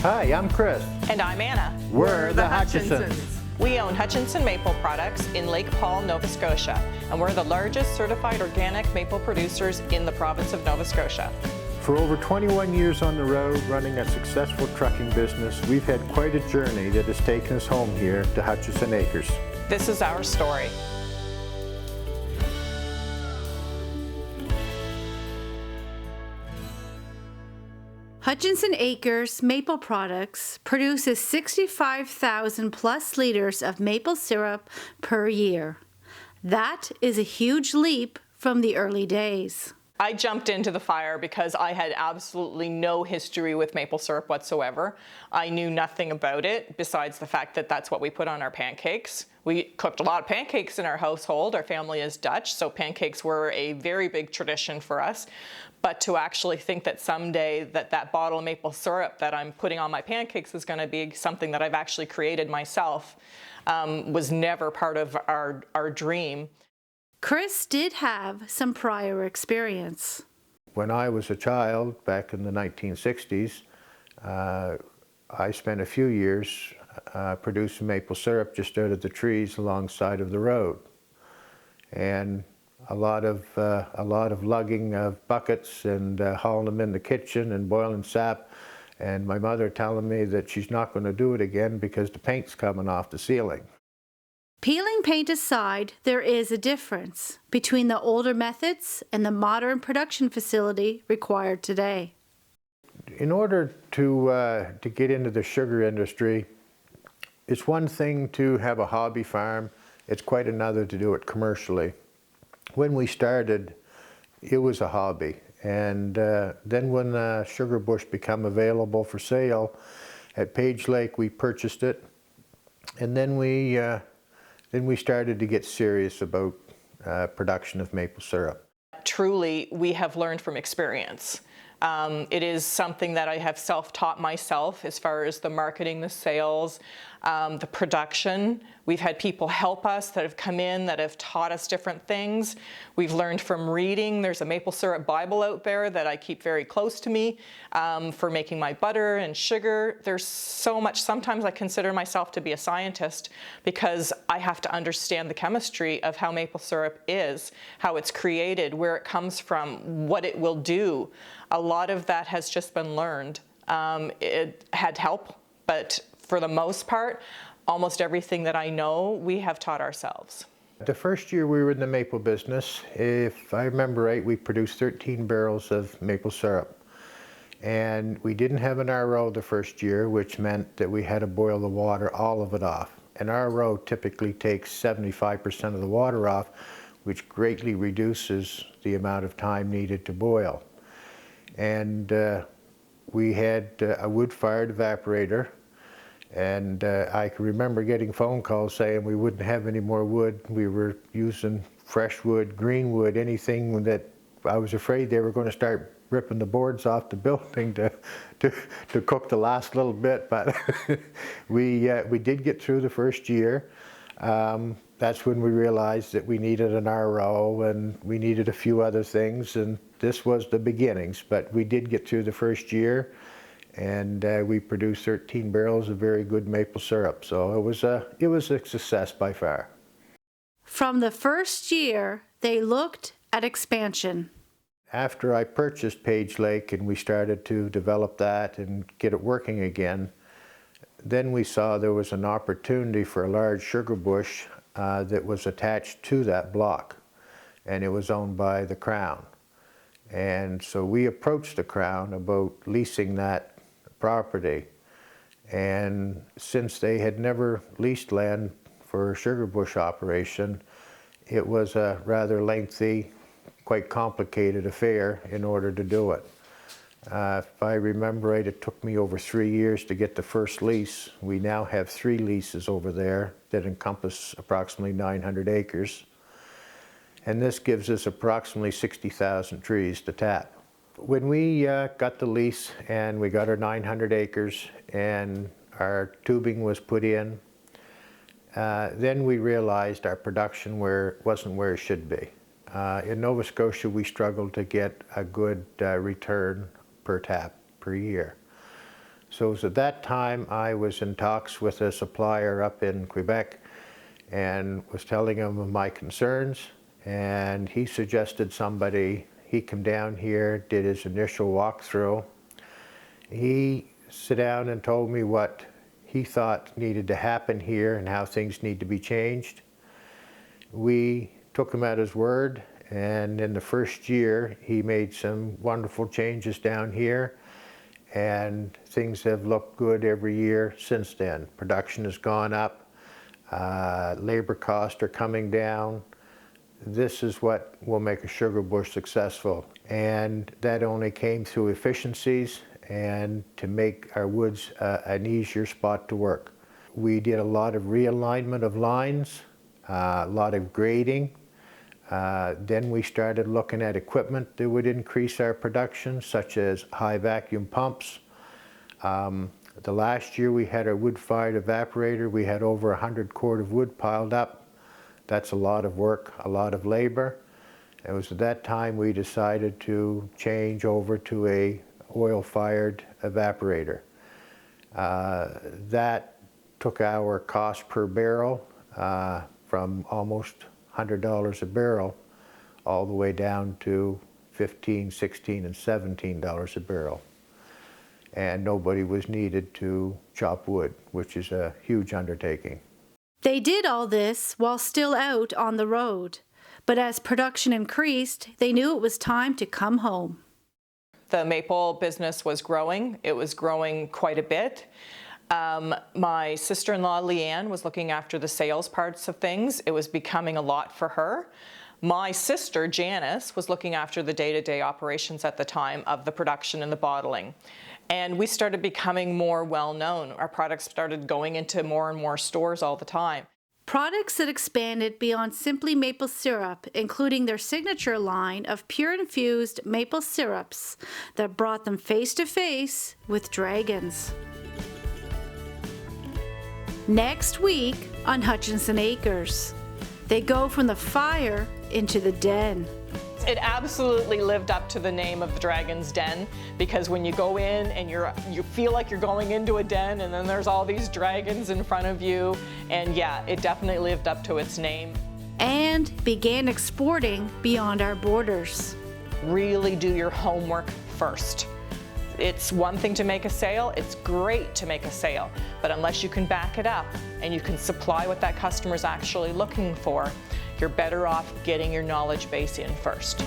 Hi, I'm Chris. And I'm Anna. We're the Hutchinsons. We own Hutchinson Maple Products in Lake Paul, Nova Scotia, and we're the largest certified organic maple producers in the province of Nova Scotia. For over 21 years on the road, running a successful trucking business, we've had quite a journey that has taken us home here to Hutchinson Acres. This is our story. Hutchinson Acres Maple Products produces 65,000 plus liters of maple syrup per year. That is a huge leap from the early days. I jumped into the fire because I had absolutely no history with maple syrup whatsoever. I knew nothing about it besides the fact that that's what we put on our pancakes. We cooked a lot of pancakes in our household. Our family is Dutch, so pancakes were a very big tradition for us. But to actually think that someday that bottle of maple syrup that I'm putting on my pancakes is going to be something that I've actually created myself was never part of our dream. Chris did have some prior experience. When I was a child, back in the 1960s, I spent a few years producing maple syrup just out of the trees alongside of the road. And a lot of lugging of buckets and hauling them in the kitchen and boiling sap, and my mother telling me that she's not going to do it again because the paint's coming off the ceiling. Peeling paint aside, there is a difference between the older methods and the modern production facility required today. In order to get into the sugar industry, it's one thing to have a hobby farm, it's quite another to do it commercially. When we started, it was a hobby, and then when sugar bush became available for sale at Page Lake, we purchased it, and then we started to get serious about production of maple syrup. Truly, we have learned from experience. It is something that I have self-taught myself as far as the marketing, the sales, the production. We've had people help us that have come in that have taught us different things. We've learned from reading. There's a maple syrup Bible out there that I keep very close to me for making my butter and sugar. There's so much. Sometimes I consider myself to be a scientist because I have to understand the chemistry of how maple syrup is, how it's created, where it comes from, what it will do. A lot of that has just been learned. It had help, but for the most part, almost everything that I know, we have taught ourselves. The first year we were in the maple business, if I remember right, we produced 13 barrels of maple syrup. And we didn't have an RO the first year, which meant that we had to boil the water, all of it off. An RO typically takes 75% of the water off, which greatly reduces the amount of time needed to boil. And we had a wood-fired evaporator, and I can remember getting phone calls saying we wouldn't have any more wood. We were using fresh wood, green wood, anything that I was afraid they were going to start ripping the boards off the building to cook the last little bit. But we did get through the first year. That's when we realized that we needed an RO and we needed a few other things, and this was the beginnings. But we did get through the first year, and we produced 13 barrels of very good maple syrup. So it was a success by far. From the first year, they looked at expansion. After I purchased Page Lake and we started to develop that and get it working again, then we saw there was an opportunity for a large sugar bush that was attached to that block, and it was owned by the Crown. And so we approached the Crown about leasing that property, and since they had never leased land for a sugar bush operation, it was a rather lengthy, quite complicated affair in order to do it. If I remember right, it took me over 3 years to get the first lease. We now have 3 leases over there that encompass approximately 900 acres. And this gives us approximately 60,000 trees to tap. When we got the lease and we got our 900 acres and our tubing was put in, then we realized our production wasn't where it should be. In Nova Scotia, we struggled to get a good return per tap per year. So it was at that time I was in talks with a supplier up in Quebec and was telling him of my concerns, and he suggested somebody. He came down here, did his initial walkthrough. He sat down and told me what he thought needed to happen here and how things need to be changed. We took him at his word, and in the first year he made some wonderful changes down here, and things have looked good every year since then. Production has gone up, labor costs are coming down. This is what will make a sugar bush successful, and that only came through efficiencies and to make our woods an easier spot to work. We did a lot of realignment of lines, a lot of grading. Then we started looking at equipment that would increase our production, such as high vacuum pumps. The last year we had a wood-fired evaporator. We had over 100 cord of wood piled up. That's a lot of work, a lot of labor. It was at that time we decided to change over to a oil-fired evaporator. That took our cost per barrel from almost $100 a barrel all the way down to $15, $16, and $17 a barrel. And nobody was needed to chop wood, which is a huge undertaking. They did all this while still out on the road, but as production increased, they knew it was time to come home. The maple business was growing. It was growing quite a bit. My sister-in-law, Leanne, was looking after the sales parts of things. It was becoming a lot for her. My sister, Janice, was looking after the day-to-day operations at the time of the production and the bottling. And we started becoming more well-known. Our products started going into more and more stores all the time. Products that expanded beyond simply maple syrup, including their signature line of pure infused maple syrups that brought them face to face with dragons. Next week on Hutchinson Acres, they go from the fire into the den. It absolutely lived up to the name of the Dragon's Den, because when you go in and you feel like you're going into a den and then there's all these dragons in front of you, and yeah, it definitely lived up to its name. And began exporting beyond our borders. Really do your homework first. It's one thing to make a sale, it's great to make a sale, but unless you can back it up and you can supply what that customer's actually looking for, you're better off getting your knowledge base in first.